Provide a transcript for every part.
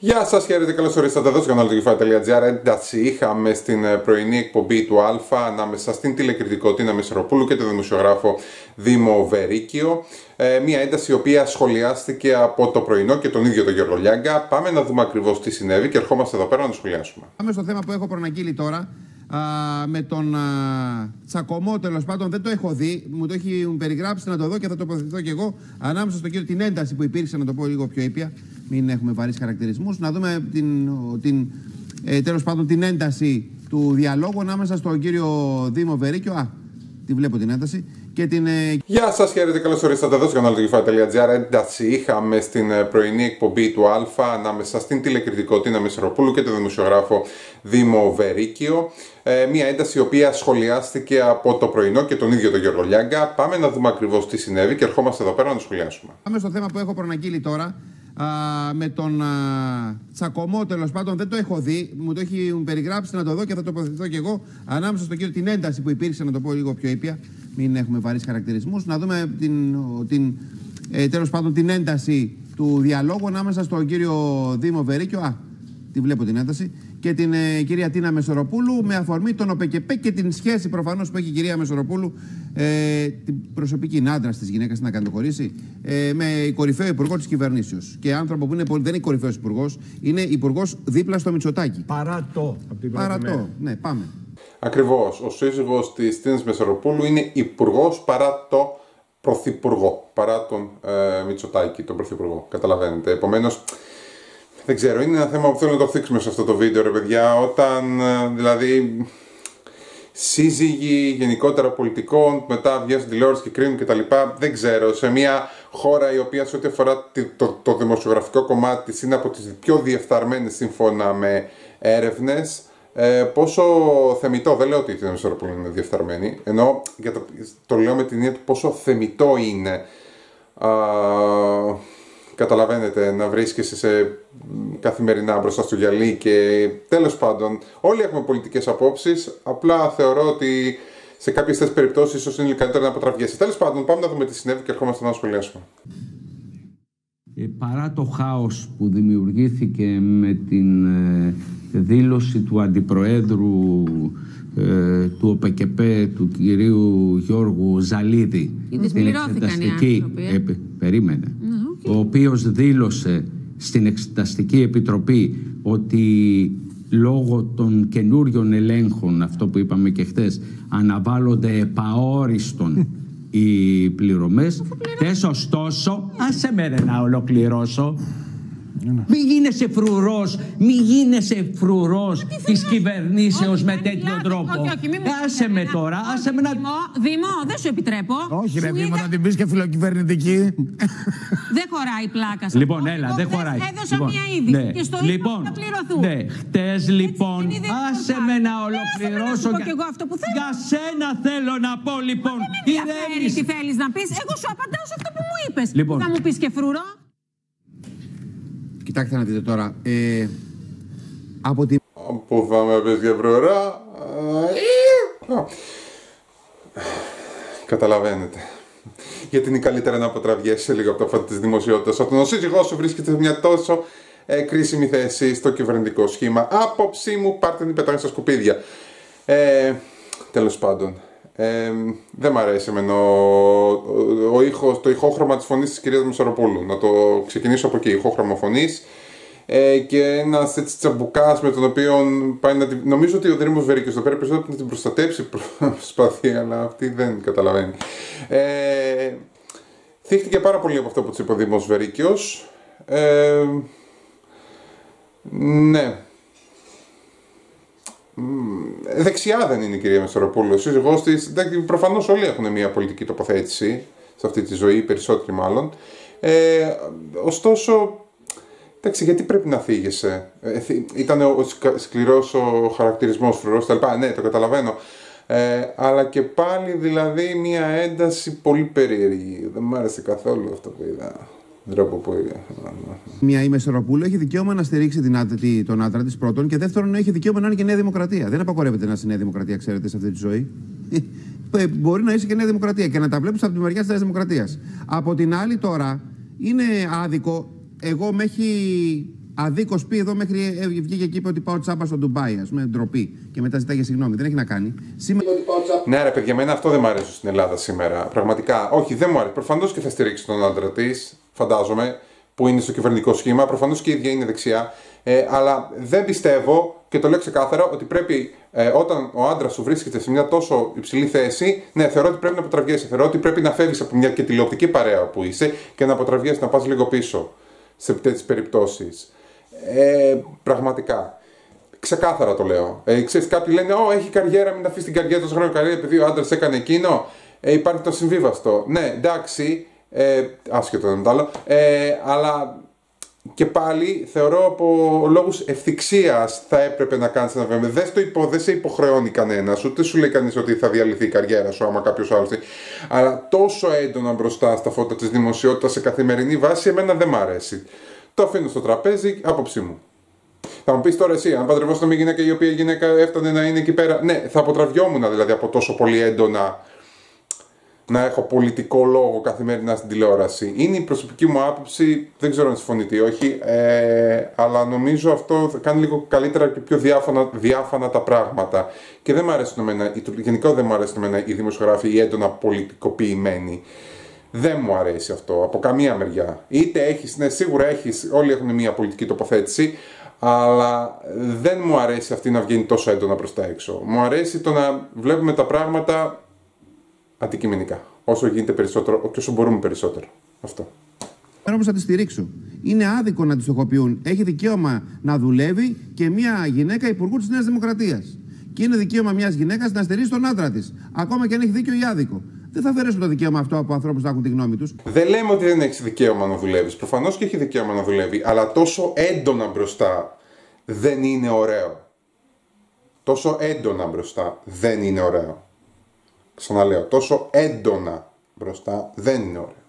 Γεια σας, χαίρετε, καλώς ορίσατε εδώ στο κανάλι του Κεφάλι.gr. Ένταση είχαμε στην πρωινή εκπομπή του Α ανάμεσα στην τηλεκριτικό Τίνα Μεσαροπούλου και τον δημοσιογράφο Δήμο Βερίκιο. Μια ένταση η οποία σχολιάστηκε από το πρωινό και τον ίδιο τον Γιώργο Λιάγκα. Πάμε να δούμε ακριβώς τι συνέβη και ερχόμαστε εδώ πέρα να το σχολιάσουμε. Πάμε στο θέμα που έχω προαναγγείλει τώρα. Με τον τσακωμό, τέλος πάντων, δεν το έχω δει. Μου το έχει περιγράψει να το δω και θα τοποθετηθώ κι εγώ ανάμεσα στον κύριο, την ένταση που υπήρξε, να το πω λίγο πιο ήπια. Μην έχουμε βαρύς χαρακτηρισμούς. Να δούμε τέλος πάντων την ένταση του διαλόγου ανάμεσα στον κύριο Δήμο Βερίκιο. Τη βλέπω την ένταση. Και την... Γεια σας, χαίρετε, καλώς ορίσατε εδώ στο κανάλι του Κεφάλι.gr. Ένταση είχαμε στην πρωινή εκπομπή του Α ανάμεσα στην τηλεκριτικό Τίνα Μεσαροπούλου και τον δημοσιογράφο Δήμο Βερίκιο. Μια ένταση η οποία σχολιάστηκε από το πρωινό και τον ίδιο τον Γιώργο Λιάγκα. Πάμε να δούμε ακριβώς τι συνέβη και ερχόμαστε εδώ πέρα να το σχολιάσουμε. Πάμε στο θέμα που έχω προαναγγείλει τώρα. Με τον τσακωμό, τέλος πάντων, δεν το έχω δει. Μου το έχει περιγράψει να το δω και θα τοποθετηθώ κι εγώ ανάμεσα στον κύριο, την ένταση που υπήρξε, να το πω λίγο πιο ήπια. Μην έχουμε βαρύς χαρακτηρισμούς. Να δούμε τέλος πάντων την ένταση του διαλόγου ανάμεσα στον κύριο Δήμο Βερίκιο. Τη βλέπω την ένταση. Και την κυρία Τίνα Μεσαροπούλου, με αφορμή τον ΟΠΕΚΕΠΕ και την σχέση προφανώς που έχει η κυρία Μεσαροπούλου, την προσωπική άντρας της γυναίκας, να κάνει το χωρίσει, με κορυφαίο υπουργό της κυβερνήσεως. Και άνθρωπο που δεν είναι κορυφαίος υπουργός, είναι υπουργός δίπλα στο Μητσοτάκη. Παράτο. Ναι, πάμε. Ακριβώς. Ο σύζυγος της Τίνας Μεσαροπούλου είναι υπουργός παρά το πρωθυπουργό. Παρά τον Μητσοτάκη, τον πρωθυπουργό. Καταλαβαίνετε. Επομένως, δεν ξέρω, είναι ένα θέμα που θέλω να το θίξουμε σε αυτό το βίντεο, ρε παιδιά, όταν δηλαδή σύζυγοι γενικότερα πολιτικών μετά βγαίνουν στην τηλεόραση και κρίνουν κτλ. Δεν ξέρω, σε μια χώρα η οποία σε ό,τι αφορά το δημοσιογραφικό κομμάτι της είναι από τις πιο διεφθαρμένες σύμφωνα με έρευνες, πόσο θεμιτό, δεν λέω ότι η Τίνα Μεσαροπούλου είναι διεφθαρμένη, ενώ το λέω με την έννοια του πόσο θεμιτό είναι. Καταλαβαίνετε, να βρίσκεσαι καθημερινά μπροστά στο γυαλί και τέλος πάντων όλοι έχουμε πολιτικές απόψεις, απλά θεωρώ ότι σε κάποιες τέτοιες περιπτώσεις ίσως είναι καλύτερα να αποτραβιέσαι. Τέλος πάντων, πάμε να δούμε τι συνέβη και ερχόμαστε να σχολιάσουμε. Παρά το χάος που δημιουργήθηκε με την δήλωση του Αντιπροέδρου του ΟΠΕΚΕΠΕ, του κυρίου Γιώργου Ζαλίδη, στην εξεταστική περίμενε, ο οποίος δήλωσε στην Εξεταστική Επιτροπή ότι λόγω των καινούριων ελέγχων, αυτό που είπαμε και χθες, αναβάλλονται επαόριστον οι πληρωμές. Θες ωστόσο, άσε με ρε να ολοκληρώσω. Μη γίνεσαι φρουρός της κυβερνήσεως με τέτοιο τρόπο. Άσε με τώρα, άσε με να... Δήμο, δεν σου επιτρέπω. Όχι ρε Δήμο, θα την πεις και φιλοκυβερνητική. Δεν χωράει πλάκα σας. Λοιπόν, έλα, δεν χωράει. Έδωσα μία είδηση και στο είπα να πληρωθούν. Ναι, χτες λοιπόν, άσε με να ολοκληρώσω. Για σένα θέλω να πω λοιπόν. Δεν με ενδιαφέρει τι θέλεις να πεις. Εγώ σου απαντάω σε αυτό που μου είπες. Θα μου πεις και φρουρό. Κοιτάξτε να δείτε τώρα. Από την... Πού θα με πεις και φρουρά. Καταλαβαίνετε. Γιατί είναι καλύτερα να αποτραβιέσαι λίγο από το φάτι της δημοσιότητας όταν ο σύζυγός σου βρίσκεται σε μια τόσο κρίσιμη θέση στο κυβερνητικό σχήμα. Άποψή μου, πάρτε την πετάνε στα σκουπίδια. Τέλος πάντων. Δεν μ' αρέσει εμένα το ηχόχρωμα της φωνής της κυρίας Μεσαροπούλου. Να το ξεκινήσω από εκεί, ηχόχρωμα φωνής. Και ένας έτσι τσαμπουκάς με τον οποίο πάει να την... Νομίζω ότι ο Δήμος Βερίκιος εδώ πέρα περισσότερο να την προστατέψει προσπαθεί, αλλά αυτή δεν καταλαβαίνει. Θύχτηκε πάρα πολύ από αυτό που της είπε ο Δήμος Βερίκιος. Ναι. Δεξιά δεν είναι η κυρία Μεσαροπούλου. Ο σύζυγός της, προφανώς όλοι έχουν μια πολιτική τοποθέτηση σε αυτή τη ζωή, περισσότεροι μάλλον. Ωστόσο, εντάξει, γιατί πρέπει να θίγεσαι. Ήταν σκληρός ο χαρακτηρισμός, φρουρός κτλ. Ναι, το καταλαβαίνω. Αλλά και πάλι δηλαδή μια ένταση πολύ περίεργη. Δεν μου άρεσε καθόλου αυτό που είδα. Μια η Μεσαροπούλου έχει δικαίωμα να στηρίξει τον άντρα της πρώτον, και δεύτερον έχει δικαίωμα να είναι και Νέα Δημοκρατία. Δεν απαγορεύεται να είσαι Νέα Δημοκρατία, ξέρετε, σε αυτή τη ζωή. Μπορεί να είσαι και Νέα Δημοκρατία και να τα βλέπεις από τη μεριά της Νέας Δημοκρατίας. Από την άλλη τώρα είναι άδικο. Εγώ με έχει αδίκως πει εδώ μέχρι βγήκε και είπε ότι πάω τσάπα στο Ντουμπάι, ας πούμε, ντροπή. Και μετά ζητάει συγγνώμη. Δεν έχει να κάνει. Σήμερα... Ναι, ρε παιδιά, εμένα αυτό δεν μου αρέσει στην Ελλάδα σήμερα. Πραγματικά. Όχι, δεν μου αρέσει. Προφανώς και θα στηρίξει τον άντρα της, φαντάζομαι, που είναι στο κυβερνητικό σχήμα. Προφανώς και η ίδια είναι δεξιά. Αλλά δεν πιστεύω, και το λέω ξεκάθαρα, ότι πρέπει όταν ο άντρας σου βρίσκεται σε μια τόσο υψηλή θέση, ναι, θεωρώ ότι πρέπει να αποτραβιέσαι. Θεωρώ ότι πρέπει να φεύγεις από μια και τηλεοπτική παρέα που είσαι και να αποτραβιέσαι, να πας λίγο πίσω σε τέτοιες περιπτώσεις. Πραγματικά. Ξεκάθαρα το λέω. Ξέρεις, κάποιοι λένε: Ω, έχει καριέρα, μην αφήσει την καριέρα τόσο χρόνο καριέρα επειδή ο άντρας έκανε εκείνο. Υπάρχει το συμβίβαστο. Ναι, εντάξει, άσχετο δεν είναι το άλλο. Αλλά και πάλι θεωρώ από λόγους ευθυξίας θα έπρεπε να κάνεις ένα βήμα. Δεν σε υποχρεώνει κανένας, ούτε σου λέει κανείς ότι θα διαλυθεί η καριέρα σου άμα κάποιος άλλος. Αλλά τόσο έντονα μπροστά στα φώτα της δημοσιότητας σε καθημερινή βάση, εμένα δεν μ' αρέσει. Το αφήνω στο τραπέζι, άποψή μου. Θα μου πεις τώρα εσύ, αν παντρευόσουν μια γυναίκα η οποία η γυναίκα έφτανε να είναι εκεί πέρα. Ναι, θα αποτραβιόμουν δηλαδή από τόσο πολύ έντονα να έχω πολιτικό λόγο καθημερινά στην τηλεόραση. Είναι η προσωπική μου άποψη, δεν ξέρω αν συμφωνείτε ή όχι, αλλά νομίζω αυτό θα κάνει λίγο καλύτερα και πιο διάφανα τα πράγματα. Και δεν μου αρέσει γενικά δεν μου αρέσει οι δημοσιογράφοι οι έντονα πολιτικοποιημένοι. Δεν μου αρέσει αυτό από καμία μεριά. Είτε έχεις, ναι, σίγουρα έχεις, όλοι έχουν μια πολιτική τοποθέτηση, αλλά δεν μου αρέσει αυτή να βγαίνει τόσο έντονα προς τα έξω. Μου αρέσει το να βλέπουμε τα πράγματα αντικειμενικά. Όσο γίνεται περισσότερο και όσο μπορούμε περισσότερο. Αυτό. Όμως θα τη στηρίξω. Είναι άδικο να τη στοχοποιούν. Έχει δικαίωμα να δουλεύει και μια γυναίκα υπουργού της Νέας Δημοκρατίας. Και είναι δικαίωμα μιας γυναίκας να στηρίζει τον άντρα της. Ακόμα και αν έχει δίκιο ή άδικο. Δεν θα αφαιρέσουν το δικαίωμα αυτό από ανθρώπους που θα έχουν τη γνώμη τους. Δεν λέμε ότι δεν έχει δικαίωμα να δουλεύεις. Προφανώς και έχει δικαίωμα να δουλεύει. Αλλά τόσο έντονα μπροστά δεν είναι ωραίο. Τόσο έντονα μπροστά δεν είναι ωραίο. Ξαναλέω, τόσο έντονα μπροστά δεν είναι ωραίο.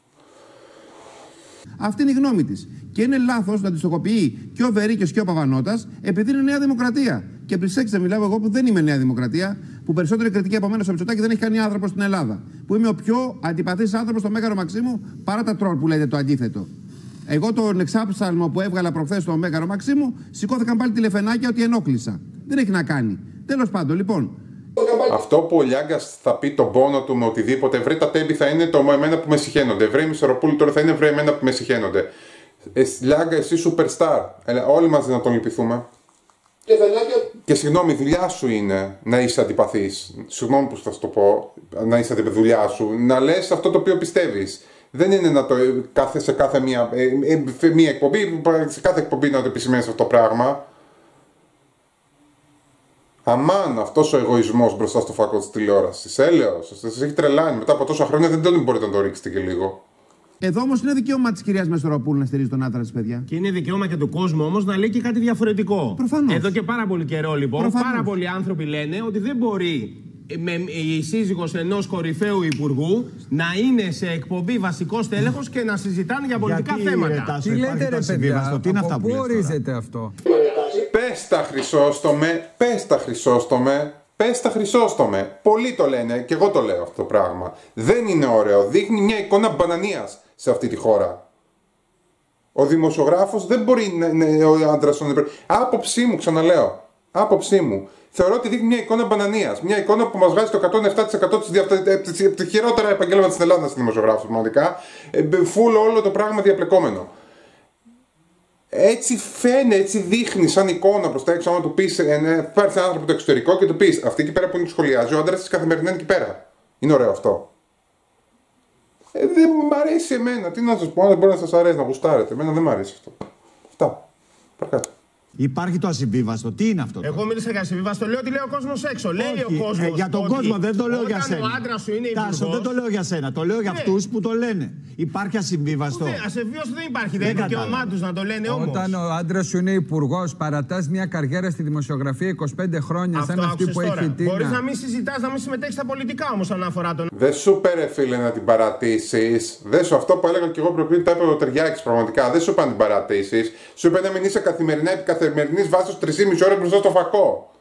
Αυτή είναι η γνώμη της. Και είναι λάθος να τη στοχοποιεί και ο Βερίκιος και ο Παπανώτας επειδή είναι Νέα Δημοκρατία. Και προσέξτε, μιλάω εγώ που δεν είμαι Νέα Δημοκρατία, που περισσότερη κριτική από μένα στο Μητσοτάκη δεν έχει κάνει άνθρωπο στην Ελλάδα. Που είμαι ο πιο αντιπαθής άνθρωπος στο Μέγαρο Μαξίμου παρά τα τρόλ που λέτε το αντίθετο. Εγώ τον εξάψαλμο που έβγαλα προχθές στο Μέγαρο Μαξίμου, σηκώθηκαν πάλι τηλεφωνάκια ότι ενόχλησα. Δεν έχει να κάνει. Τέλος πάντων, λοιπόν. Αυτό που ο Λιάγκας θα πει τον πόνο του με οτιδήποτε, βρε τα τέμπη θα είναι το εμένα που με συχαίνονται. Βρε η Μισοροπούλου τώρα θα είναι βρε εμένα που με συχαίνονται. Λιάγκα, εσύ superstar. Όλοι μαζί να τον λυπηθούμε. Και συγγνώμη, δουλειά σου είναι να είσαι αντιπαθής. Συγγνώμη που θα σου το πω, να είσαι δουλειά σου. Να λες αυτό το οποίο πιστεύεις. Δεν είναι να το σε κάθε μία εκπομπή, σε κάθε εκπομπή να το επισημαίνεις αυτό το πράγμα. Αμάν αυτός ο εγωισμός μπροστά στο φάκο της τηλεόρασης. Έλεος, σας έχει τρελάνει. Μετά από τόσα χρόνια δεν μπορείτε να το ρίξετε και λίγο. Εδώ όμως είναι δικαίωμα της κυρίας Μεσοροπούλου να στηρίζει τον άντρα της, παιδιά. Και είναι δικαίωμα και του κόσμου όμως να λέει και κάτι διαφορετικό. Προφανώς. Εδώ και πάρα πολύ καιρό λοιπόν, πάρα πολλοί άνθρωποι λένε ότι δεν μπορεί η σύζυγος ενός κορυφαίου υπουργού να είναι σε εκπομπή βασικός τέλεχος και να συζητάνε για πολιτικά θέματα. Τι λέτε ρε παιδιά, από πού ορίζεται αυτό? Πες τα Χρυσόστομε, πες τα Χρυσόστομε, πες τα Χρυσόστομε. Πολλοί το λένε και εγώ το λέω αυτό το πράγμα. Δεν είναι ωραίο, δείχνει μια εικόνα μπανανίας σε αυτή τη χώρα. Ο δημοσιογράφος δεν μπορεί να είναι ο άντρας. Άποψή μου, ξαναλέω, άποψή μου. Θεωρώ ότι δείχνει μια εικόνα μπανανίας. Μια εικόνα που μας βγάζει το 107% της χειρότερα επαγγέλματα στην Ελλάδα στην δημοσιογράφηση, πραγματικά. Φουλ όλο το πράγμα διαπλεκόμενο. Έτσι φαίνεται, έτσι δείχνει σαν εικόνα προς τα έξω. Άμα του πεις, πάρεις έναν άνθρωπο από το εξωτερικό και του πεις, αυτή εκεί πέρα που είναι σχολιάζει, ο άντρας της καθημερινά είναι εκεί πέρα. Είναι ωραίο αυτό. Δεν μου αρέσει εμένα. Τι να σας πω, δεν μπορεί να σας αρέσει να γουστάρετε. Εμένα δεν μου αρέσει αυτό. Αυτά. Παρακάτω. Υπάρχει το ασυμβίβαστο. Τι είναι αυτό? Εγώ μίλησα για ασυμβίβαστο. Λέω ότι λέει ο κόσμος έξω. Λέει ο κόσμος. Για τον κόσμο, δεν το λέω για σένα. Όταν ο άντρας σου είναι υπουργός. Τάσο, δεν το λέω για σένα. Το λέω για αυτούς που το λένε. Υπάρχει ασυμβίβαστο? Ασυμβίβαστο δεν υπάρχει. Δεν είναι δικαίωμά τους να το λένε όμως. Όταν ο άντρας σου είναι υπουργός, παρατάς μια καριέρα στη δημοσιογραφία 25 χρόνια σαν αυτή που έχει Τίνα. Μπορείς να μην συζητάς, να μην συμμετέχεις στα πολιτικά όμως αν αφορά τον. Δεν σου πέρε φίλε να την παρατήσεις. Δεν σου αυτό που έλεγα και εγώ πριν, τα είπε ο Ταιριάκης πραγματικά. Δεν σου είπα να την παρατήσεις. Σου είπε να μην είσαι καθημερινά επί καθημερινής βάσης 3,5 ώρες μπροστά στο φακό.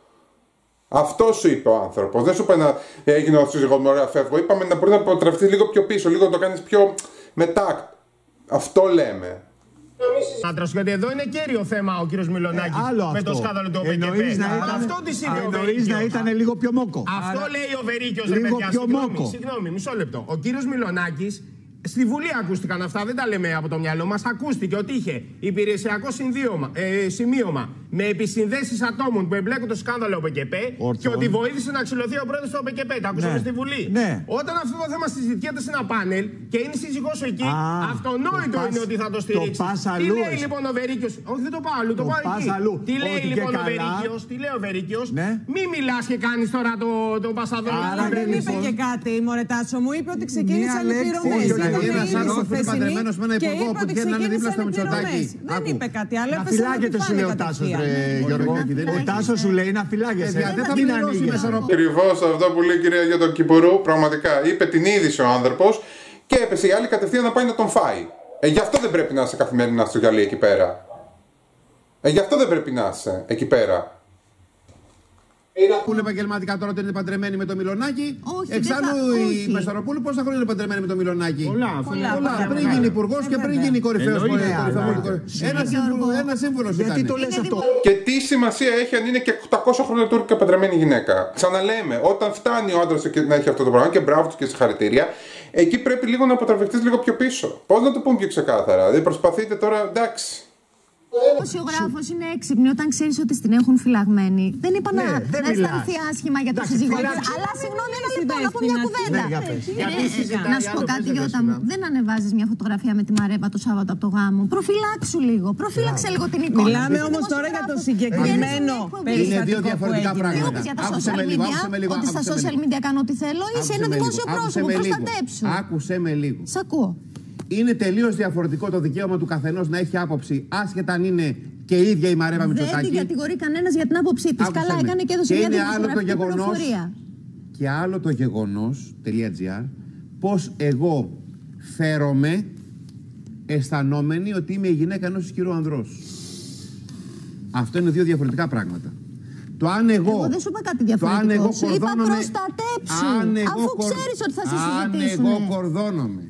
Αυτό σου είπε ο άνθρωπος. Δεν σου είπε να έγινε ο σύζυγός μου, ωραία, φεύγω. Είπαμε να μπορεί να αποτρεφτείς λίγο πιο πίσω, λίγο να το κάνεις πιο μετά. Αυτό λέμε. Άντρας, γιατί εδώ είναι κέριο θέμα ο κύριος Μιλονάκης με το σκάνδαλο του ΟΠΚΠ. Αυτό της είπε ο Βερίκιος. να ήταν λίγο πιο μόκο. Αυτό λέει ο Βερίκιος, ρε λίγο παιδιά. πιο μόκο. Συγγνώμη, μισό λεπτό. Ο κύριος Μιλονάκης, στη Βουλή ακούστηκαν αυτά, δεν τα λέμε από το μυαλό μας. Ακούστηκε ότι είχε υπηρεσιακό σημείωμα με επισυνδέσεις ατόμων που εμπλέκουν το σκάνδαλο ΟΠΚΠ και ότι βοήθησε να αξιωθεί ο πρόεδρος του ΟΠΚΠ. Τα ακούσαμε στη Βουλή. Ναι. Όταν αυτό το θέμα συζητιέται σε ένα πάνελ και είναι σύζυγός σου εκεί, αυτονόητο είναι ότι θα το στηρίξει. Τι λέει λοιπόν ο Βερίκιος? Όχι, δεν το πάω αλλού, το πάω εκεί. Τι λέει λοιπόν ο Βερίκιος? Τι λέει ο Βερίκιος? Μη μιλάς και κάνεις τώρα το πασαδόλο. Αλλά δεν είπε και κάτι, μωρέ Τάσο μου, είπε ότι ξεκίνησαν οι πληρωμές. Ένας άνθρωπος είναι παντρεμένος με ένα υπουργό που βγαίνει να είναι δίπλα στο Μητσοτάκη. Δεν είπε κάτι άλλο. Να φυλάγεται σου λέει ο Τάσος, Γιώργο. Ο Τάσος σου λέει να φυλάγεσαι. Δεν θα πληρώσουμε. Ακριβώς αυτό που λέει η κυρία για τον Κυπουρού, πραγματικά είπε την είδηση ο άνθρωπος και έπεσε η άλλη κατευθείαν να πάει να τον φάει. Γι' αυτό δεν πρέπει να είσαι καθημερινά στο γυαλί εκεί πέρα. Γι' αυτό δεν πρέπει να είσαι εκεί πέρα. Πούλου επαγγελματικά τώρα ότι είναι παντρεμένη με το Μιλονάκη. Όχι, εξάλλου η Μεσαροπούλου πόσα χρόνια είναι παντρεμένη με το Μιλονάκη? Πολλά. Πριν γίνει υπουργός και πριν γίνει κορυφαίος. Ένα σύμβουλο ήταν. Γιατί το λες αυτό? Και τι σημασία έχει αν είναι και 800 χρόνια τουρκικά παντρεμένη γυναίκα? Ξαναλέμε, όταν φτάνει ο άντρας να έχει αυτό το πράγμα, και μπράβο του και συγχαρητήρια, εκεί πρέπει λίγο να αποτραβηχτείς λίγο πιο πίσω. Πώς να το πούμε πιο ξεκάθαρα? Δεν προσπαθείτε τώρα, εντάξει. Ο δημοσιογράφος είναι έξυπνη όταν ξέρεις ότι την έχουν φυλαγμένη. Δεν είπα να αισθανθεί άσχημα για το σύζυγό της. Αλλά συγγνώμη, ένα λεπτό να πω μια κουβέντα. Να σου πω κάτι, Γιώτα μου. Δεν ανεβάζεις μια φωτογραφία με τη Μαρέβα το Σάββατο από το γάμο. Προφυλάξου λίγο. Προφύλαξε λίγο την εικόνα. Μιλάμε όμως τώρα για το συγκεκριμένο περιστατικό. Είναι δύο διαφορετικά πράγματα. Ότι στα social media κάνω ό,τι θέλω. Είσαι ένα δημόσιο πρόσωπο. Προστατέψου. Άκουσε με λίγο. Σ' ακούω. Είναι τελείως διαφορετικό το δικαίωμα του καθενός να έχει άποψη, άσχετα αν είναι και η ίδια η Μαρέβα Μητσοτάκη. Δεν την κατηγορεί κανένας για την άποψή της. Καλά έκανε και έδωσε μια δημοσιογραφική πληροφορία. Και άλλο το γεγονός.gr πως εγώ φέρομαι αισθανόμενοι ότι είμαι η γυναίκα ενός ισχυρού ανδρός. Αυτό είναι δύο διαφορετικά πράγματα. Το αν εγώ δεν σου είπα κάτι διαφορετικό. Σου είπα προστατέψου. Αφού ξέρεις ότι θα σε συζητήσουν. Αν εγώ κορδώνομαι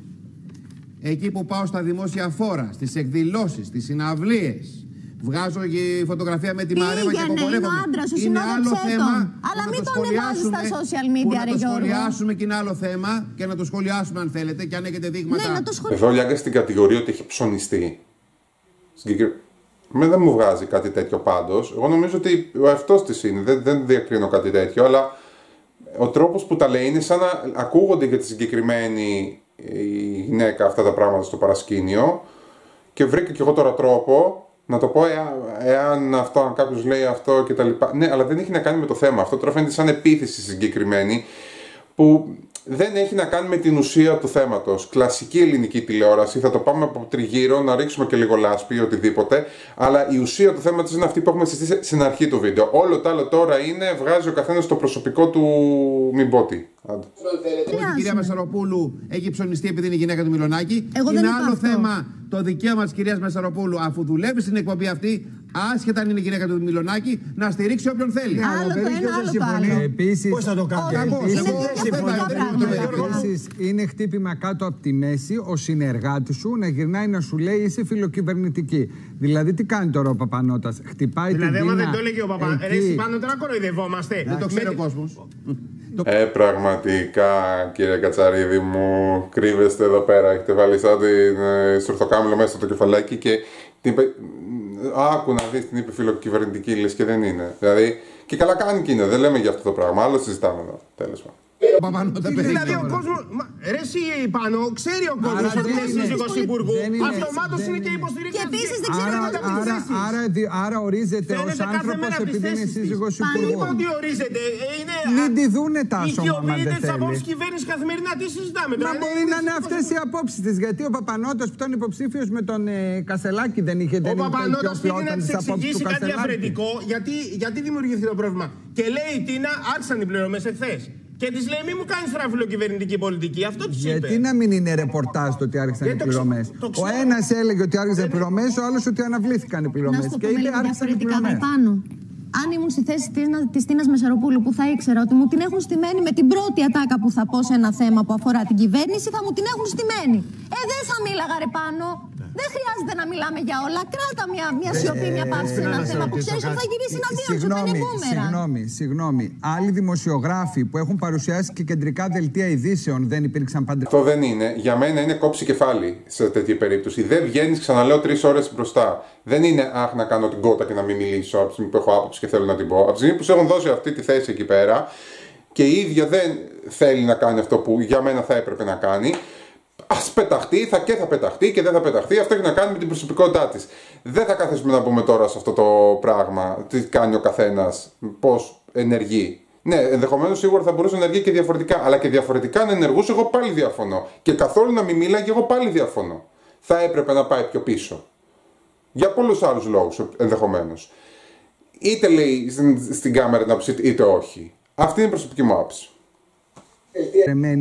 εκεί που πάω στα δημόσια φόρα, στις εκδηλώσεις, στις συναυλίες, βγάζω φωτογραφία με τη Μαρέβα και αποκορεύομαι. Είναι άλλο θέμα. Αλλά μην το ανεβάζεις στα social media, ρε Γιώργο. Να το σχολιάσουμε και είναι άλλο θέμα και να το σχολιάσουμε αν θέλετε και αν έχετε δείγματα. Ναι, να το σχολιάσουμε. Εδώ Λιάγκα στην κατηγορία ότι έχει ψωνιστεί. Δεν μου βγάζει κάτι τέτοιο πάντως. Εγώ νομίζω ότι ο εαυτός της είναι. Δεν διακρίνω κάτι τέτοιο, αλλά ο τρόπος που τα λέει είναι σαν να ακούγονται για τη συγκεκριμένη η γυναίκα αυτά τα πράγματα στο παρασκήνιο και βρήκα και εγώ τώρα τρόπο να το πω εάν κάποιος λέει αυτό και τα λοιπά. Ναι, αλλά δεν έχει να κάνει με το θέμα. Αυτό τώρα φαίνεται σαν επίθεση συγκεκριμένη που δεν έχει να κάνει με την ουσία του θέματος. Κλασική ελληνική τηλεόραση, θα το πάμε από τριγύρω, να ρίξουμε και λίγο λάσπη, οτιδήποτε. Αλλά η ουσία του θέματος είναι αυτή που έχουμε συζητήσει στην αρχή του βίντεο. Όλο το άλλο τώρα είναι βγάζει ο καθένας το προσωπικό του μην πω τι. Ότι η κυρία Μεσαροπούλου έχει ψωνιστεί επειδή είναι η γυναίκα του Μιλονάκη. Είναι άλλο θέμα το δικαίωμα της κυρίας Μεσαροπούλου, αφού δουλεύει στην εκπομπή αυτή, άσχετα αν είναι η γυναίκα του Μιλονάκη, να στηρίξει όποιον θέλει. Άλλο το ένα, άλλο το άλλο. Επίσης, πώς θα το κάνει? Επίσης, είναι χτύπημα κάτω από τη μέση ο συνεργάτης σου να γυρνάει να σου λέει είσαι φιλοκυβερνητική. Δηλαδή, τι κάνει τώρα ο Παπανώτας? Χτυπάει την πείνα. Δηλαδή, άμα δεν το έλεγε ο Παπανώτας, ρε πάνω τώρα κοροϊδευόμαστε. Δεν το ξέρει ο κόσμος. Πραγματικά κύριε Κατσαρίδη μου, κρύβεστε εδώ πέρα. Έχετε βάλει σαν την σουρθοκάμιλο μέσα στο κεφαλάκι και την είπε. Άκου να δεις, την είπε φιλοκυβερνητική, λες και δεν είναι. Δηλαδή, και καλά κάνει και είναι, δεν λέμε για αυτό το πράγμα. Άλλο συζητάμε εδώ. Τέλος πάντων. Δηλαδή ο κόσμος, ρε εσύ πάνω, ξέρει ο κόσμος ότι είναι σύζυγος υπουργού, αυτομάτως είναι και υποστηρίκτης. Και επίσης δεν ξέρει να τα άρα ορίζεται ως άνθρωπος επειδή είναι σύζυγος υπουργού. Δεν είπα ότι ορίζεται. Μην τη δούνε Τάσο μου, άμα δεν τις απόψεις κυβέρνησης καθημερινά, τι συζητάμε τώρα? Μα μπορεί να είναι αυτές οι απόψεις της, γιατί ο Παπανώτας που ήταν υποψήφιος με τον Κασελάκη δεν είχε Ο Παπανώτας πήγε να της εξηγήσει κάτι διαφορετικό, γιατί δημιουργήθηκε το πρόβλημα. Και λέει η Τίνα, άρχισαν οι πληρωμές εχθές. Και της λέει: μη μου κάνεις τώρα φιλοκυβερνητική πολιτική. Αυτό της είπε. Γιατί να μην είναι ρεπορτάζ το ότι άρχισαν οι πληρωμές? Ο ένας έλεγε ότι άρχισαν οι πληρωμές, ο άλλος ότι αναβλήθηκαν οι πληρωμές. Και είπε: άρχισαν οι πληρωμές. Αν ήμουν στη θέση της Τίνας Μεσαροπούλου, που θα ήξερα ότι μου την έχουν στημένη με την πρώτη ατάκα που θα πω σε ένα θέμα που αφορά την κυβέρνηση, θα μου την έχουν στημένη. Δεν θα μίλαγα ρε πάνω. Δεν χρειάζεται να μιλάμε για όλα. Κράτα μια σιωπή, μια παύση σε ένα θέμα που ξέρεις ότι θα γυρίσει εναντίον σου. Δεν είναι μπούμερα. Συγγνώμη. Άλλοι δημοσιογράφοι που έχουν παρουσιάσει και κεντρικά δελτία ειδήσεων δεν υπήρξαν πάντα. Αυτό δεν είναι. Για μένα είναι κόψη κεφάλι σε τέτοια περίπτωση. Δεν βγαίνει, ξαναλέω, 3 ώρες μπροστά. Δεν είναι αχ να κάνω την κότα και να μην μιλήσω από τη στιγμή που έχω άποψη και θέλω να την πω. Από τη στιγμή που σου έχουν δώσει αυτή τη θέση εκεί πέρα και η ίδια δεν θέλει να κάνει αυτό που για μένα θα έπρεπε να κάνει. Ας πεταχτεί, θα πεταχτεί και δεν θα πεταχτεί. Αυτό έχει να κάνει με την προσωπικότητά της. Δεν θα καθίσουμε να πούμε τώρα σε αυτό το πράγμα τι κάνει ο καθένας, πώς ενεργεί. Ναι, ενδεχομένως σίγουρα θα μπορούσε να ενεργεί και διαφορετικά, αλλά και διαφορετικά να ενεργούσε, εγώ πάλι διαφωνώ. Και καθόλου να μην μίλαγε, εγώ πάλι διαφωνώ. Θα έπρεπε να πάει πιο πίσω. Για πολλούς άλλους λόγους ενδεχομένως. Είτε λέει στην κάμερα να ψήσει, είτε όχι. Αυτή είναι η προσωπική μου άποψη.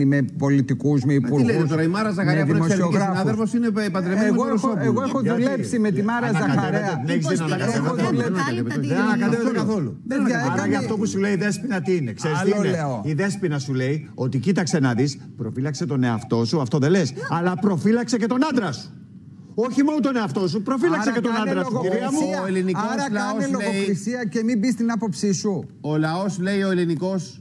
Με πολιτικούς, με υπουργούς. Τι λέτε τώρα, η Μάρα Ζαχαρέα που είναι εξαιρετική συνάδελφος είναι παντρεμένη με τον Ρωσόπουλο. Εγώ έχω δουλέψει με τη Μάρα Ζαχαρέα. Δεν ανακατεύεται καθόλου. Άρα για αυτό που σου λέει η Δέσποινα τι είναι? Ξέρεις τι είναι? Η Δέσποινα σου λέει ότι κοίταξε να δεις, προφύλαξε τον εαυτό σου, αυτό δεν λες, αλλά προφύλαξε και τον άντρα σου. Όχι μόνο τον εαυτό σου, προφύλαξε και τον άντρα σου, κυρία μου. Άρα κάνε λογοκρισία και μην μπει στην άποψή σου. Ο λαός λέει, ο ελληνικός,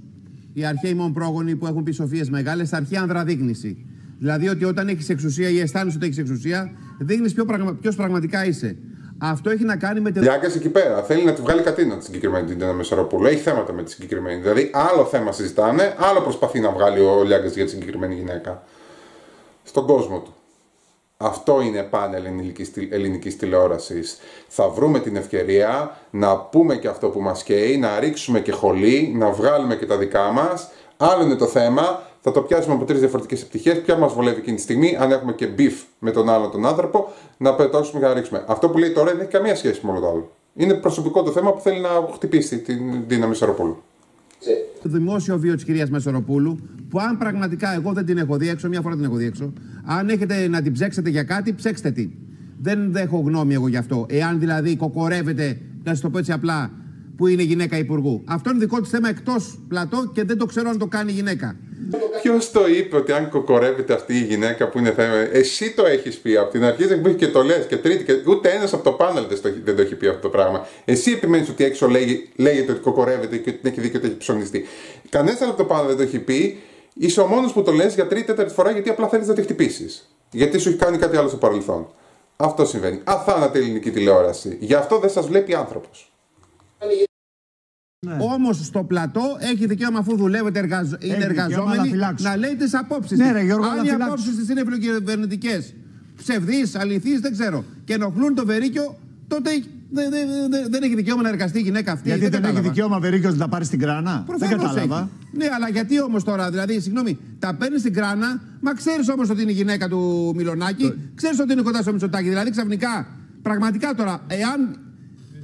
οι αρχαίοι μόνο πρόγονοι που έχουν πει σοφίες μεγάλες, αρχαία ανδραδείγνηση. Δηλαδή ότι όταν έχεις εξουσία ή αισθάνεσαι ότι έχεις εξουσία, δείχνεις ποιος πραγματικά είσαι. Αυτό έχει να κάνει με την. Λιάγκας εκεί πέρα θέλει να τη βγάλει κατίνα τη συγκεκριμένη την Ντένα Μεσαροπούλου. Έχει θέματα με τη συγκεκριμένη. Δηλαδή, άλλο θέμα συζητάνε, άλλο προσπαθεί να βγάλει ο Λιάγκας για τη συγκεκριμένη γυναίκα. Στον κόσμο του. Αυτό είναι πάνελ ελληνικής τηλεόρασης. Θα βρούμε την ευκαιρία να πούμε και αυτό που μας καίει, να ρίξουμε και χολή, να βγάλουμε και τα δικά μας. Άλλο είναι το θέμα, θα το πιάσουμε από 3 διαφορετικές πτυχές. Ποια μας βολεύει εκείνη τη στιγμή, αν έχουμε και beef με τον άλλον τον άνθρωπο, να πετώσουμε και να ρίξουμε. Αυτό που λέει τώρα δεν έχει καμία σχέση με όλο το άλλο. Είναι προσωπικό το θέμα που θέλει να χτυπήσει την Ντίνα Μεσαροπούλου. Το δημόσιο βίο της κυρίας Μεσαροπούλου, που αν πραγματικά εγώ δεν την έχω δει έξω, μια φορά την έχω δει έξω, αν έχετε να την ψέξετε για κάτι, ψέξτε την. Δεν έχω γνώμη εγώ γι' αυτό. Εάν δηλαδή κοκορεύετε, να σας το πω έτσι απλά, που είναι γυναίκα υπουργού. Αυτό είναι δικό της θέμα εκτός πλατό και δεν το ξέρω αν το κάνει η γυναίκα. Ποιος το είπε ότι αν κοκορεύεται αυτή η γυναίκα που είναι θέμα? Εσύ το έχεις πει από την αρχή και το λες και τρίτη, και ούτε ένας από το πάνελ δεν το έχει πει αυτό το πράγμα. Εσύ επιμένεις ότι έξω λέγεται ότι κοκορεύεται και ότι έχει δίκιο ότι έχει ψωνιστεί. Κανένας άλλο από το πάνελ δεν το έχει πει. Είσαι ο μόνος που το λες για τρίτη, τέταρτη φορά γιατί απλά θέλεις να τη χτυπήσεις. Γιατί σου έχει κάνει κάτι άλλο στο παρελθόν. Αυτό συμβαίνει. Αθάνατη ελληνική τηλεόραση. Γι' αυτό δεν σας βλέπει άνθρωπος. Ναι. Όμως στο πλατό έχει δικαίωμα, αφού δουλεύετε, είναι εργαζόμενοι, να λέει τις απόψεις. Ναι, ρε, Γιώργο, αν οι απόψεις της είναι φιλοκυβερνητικές, ψευδείς, αληθείς, δεν ξέρω, και ενοχλούν το Βερίκιο, τότε δεν έχει δικαίωμα να εργαστεί η γυναίκα αυτή. Γιατί δεν έχει δικαίωμα Βερίκιος να πάρει στην κράνα? Προφανώς δεν κατάλαβα. Έχει. Ναι, αλλά γιατί όμως τώρα, δηλαδή, συγγνώμη, τα παίρνει στην κράνα, μα ξέρεις όμως ότι είναι η γυναίκα του Μιλονάκη, ξέρεις ότι είναι κοντά στο Μητσοτάκη. Δηλαδή ξαφνικά, πραγματικά τώρα, εάν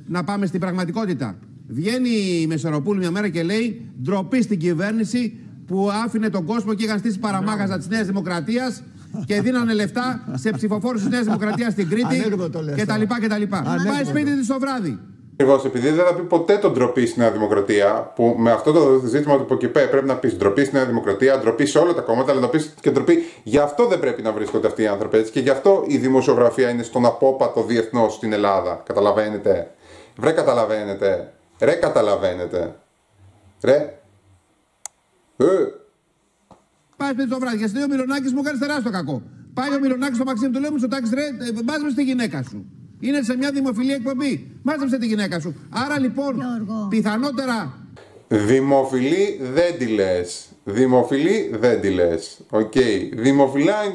να πάμε στην πραγματικότητα. Βγαίνει η Μεσαροπούλου μια μέρα και λέει ντροπή στην κυβέρνηση που άφηνε τον κόσμο και είχαν στήσει παραμάγαζα της Νέας Δημοκρατίας και δίνανε λεφτά σε ψηφοφόρους της Νέας Δημοκρατίας στην Κρήτη κτλ. Πάει σπίτι της το βράδυ. Ακριβώς, επειδή δεν θα πει ποτέ τον ντροπή στη Νέα Δημοκρατία, που με αυτό το ζήτημα του ΠΟΚΙΠΕ πρέπει να πει ντροπή στη Νέα Δημοκρατία, ντροπή σε όλα τα κόμματα, αλλά να πει και ντροπή. Γι' αυτό δεν πρέπει να βρίσκονται αυτοί οι άνθρωποι έτσι και γι' αυτό η δημοσιογραφία είναι στον απόπατο διεθνώς στην Ελλάδα. Καταλαβαίνετε? Βρε, καταλαβαίνετε? Ρε, καταλαβαίνετε? Ρε. Πάει σπίτι το βράδυ. Και στιγμή ο Μιλονάκης μου κάνει τεράστιο κακό. Πάει ο Μιλονάκης στο Μαξίμου, του λέει Μητσοτάκης, ρε, μάζεψε τη γυναίκα σου. Είναι σε μια δημοφιλή εκπομπή. Μάζεψε τη γυναίκα σου. Άρα λοιπόν, πιθανότερα. Δημοφιλή δεν τη λες. Δημοφιλή δεν τη λες. Οκ.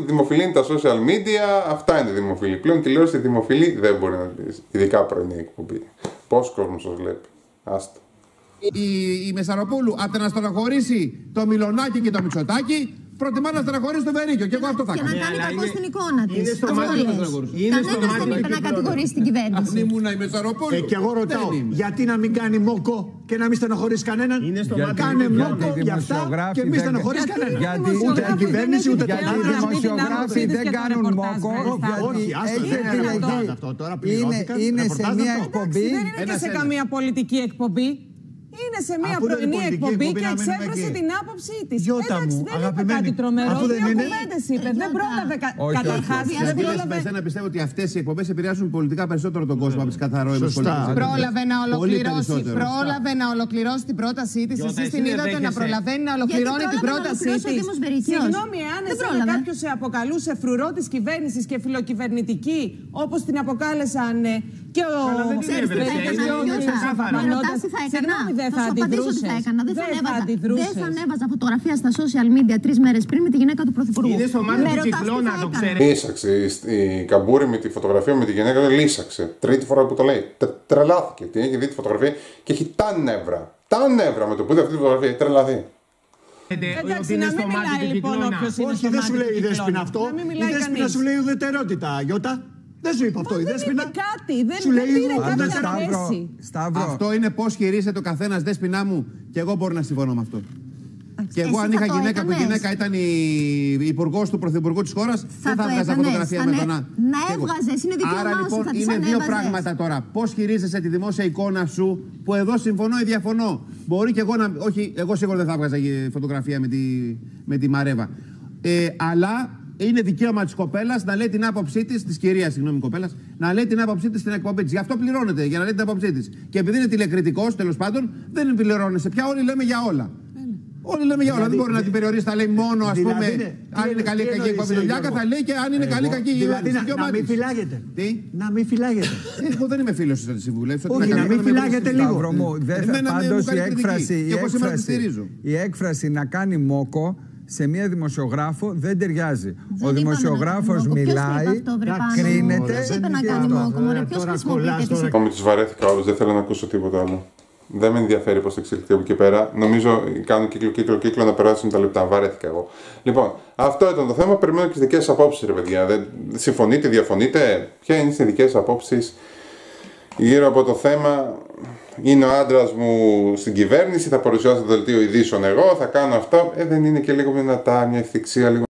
Δημοφιλή είναι τα social media, αυτά είναι δημοφιλή. Πλέον τηλεόραση δημοφιλή δεν μπορεί να τη. Ειδικά πρωινή εκπομπή. Πόσο κόσμο σας βλέπει? Άστο. Η Μεσαροπούλου από το να στεναχωρήσει το Μιλονάκι και το Μητσοτάκι, προτιμά να στεναχωρήσει το Βερίκιο. Και εγώ αυτό θα κάνω. Και να κάνει κακό στην εικόνα της. Κανένας δεν είπε να κατηγορήσει την κυβέρνηση. Αν ήμουν η Μεσαροπούλου. Και εγώ ρωτάω, γιατί να μην κάνει μόκο και να μην στεναχωρήσει κανέναν? Κάνε μόκο για αυτά και μην στεναχωρήσει κανέναν. Ούτε την κυβέρνηση ούτε τον άλλον. Οι δημοσιογράφοι δεν κάνουν μόκο. Όχι, είναι σε μια εκπομπή. Δεν είναι σε καμία πολιτική εκπομπή. είναι σε μια πρωινή εκπομπή και εξέφρασε την άποψή της. Εντάξει, δεν είπε κάτι τρομερό. Δύο κουβέντες είπε. Δεν πρόλαβε καταρχάς. Δεν πιστεύω ότι αυτές οι εκπομπές επηρεάζουν πολιτικά περισσότερο τον κόσμο από τις καθαρόιδες πολιτικές. Πρόλαβε να ολοκληρώσει την πρότασή της. Εσείς την είδατε να προλαβαίνει να ολοκληρώνει την πρότασή της. Συγγνώμη, εάν κάποιος σε αποκαλούσε φρουρό της κυβέρνησης και φιλοκυβερνητική, όπως την αποκάλεσαν και ο Βερβερίκης και ο Παπανώτας. Συγγνώμη, δεν θα αντιδρούσε. Δεν θα ανέβαζα φωτογραφία στα social media 3 μέρες πριν με τη γυναίκα του Πρωθυπουργού. Είναι στο μάτι του Κυκλώνα, το ξέρετε. Λύσαξε. Η Καμπούρη με τη φωτογραφία με τη γυναίκα του λύσαξε. Τρίτη φορά που το λέει. Τρελάθηκε. Την έχει δει τη φωτογραφία και έχει τα νεύρα. Τα νεύρα με το που είδε αυτή τη φωτογραφία. Έχει τρελαθεί. Εντάξει, να μην μιλάει λοιπόν όποιος είναι στο μάτι του Κυκλώνα. Όχι, δεν σου λέει η Δέσποινα αυτό. Η Δέσποινα σου λέει ουδετερότητα, Γιώτα. Δεν σου είπα αυτό, η Δέσποινα. Δεν πήρε κάποια θέση. Αυτό είναι πώς χειρίζεται ο καθένας, Δέσποινά μου, και εγώ μπορώ να συμφωνώ με αυτό. Και εγώ, αν είχα γυναίκα που η γυναίκα ήταν η υπουργός του πρωθυπουργού της χώρας, δεν θα έβγαζα φωτογραφία με τον Να έβγαζες, είναι δικαίωμά σου. Άρα λοιπόν είναι δύο πράγματα τώρα. Πώς χειρίζεσαι τη δημόσια εικόνα σου, που εδώ συμφωνώ ή διαφωνώ. Μπορεί και εγώ να. Όχι, εγώ σίγουρα δεν θα έβγαζα φωτογραφία με τη Μαρέβα. Αλλά είναι δικαίωμα της κοπέλας να λέει την άποψή της, της κυρίας, συγγνώμη, κοπέλας, να λέει την άποψή της στην εκπομπή της. Γι' αυτό πληρώνεται, για να λέει την άποψή της. Και επειδή είναι τηλεκριτικός, τέλος πάντων, δεν πληρώνεσαι πια. Όλοι λέμε για όλα. Όλοι λέμε για όλα. Δεν μπορεί να την περιορίσει, θα λέει μόνο, ας πούμε, αν είναι καλή ή κακή εκπομπή. Θα λέει και αν είναι καλή ή κακή. Δηλαδή να μην φυλάγεται. Τι? Να μην φυλάγεται. Εγώ δεν είμαι φίλος της συμβουλεύσης. Όχι, να μην φυλάγεται λίγο. Πάντως η έκφραση να κάνει μόκο σε μία δημοσιογράφο δεν ταιριάζει. Ο δημοσιογράφος μιλάει, κρίνεται. Δεν είπε να κάνει μόκο, μωρέ, ποιος χρησιμοποιείται. Εγώ τους βαρέθηκα όλους, δεν θέλω να ακούσω τίποτα άλλο. Δεν με ενδιαφέρει πώς θα εξελιχθεί από εκεί πέρα. Νομίζω κάνουν κύκλο να περάσουν τα λεπτά. Βαρέθηκα εγώ. Λοιπόν, αυτό ήταν το θέμα. Περιμένω και τις δικές σας απόψεις, ρε παιδιά. Δεν συμφωνείτε, διαφωνείτε? Ποια είναι οι δικές σας απόψεις γύρω από το θέμα? Είναι ο άντρας μου στην κυβέρνηση, θα παρουσιάσω το δελτίο ειδήσεων εγώ, θα κάνω αυτό. Δεν είναι και λίγο δυνατά, μια ευθυξία, λίγο.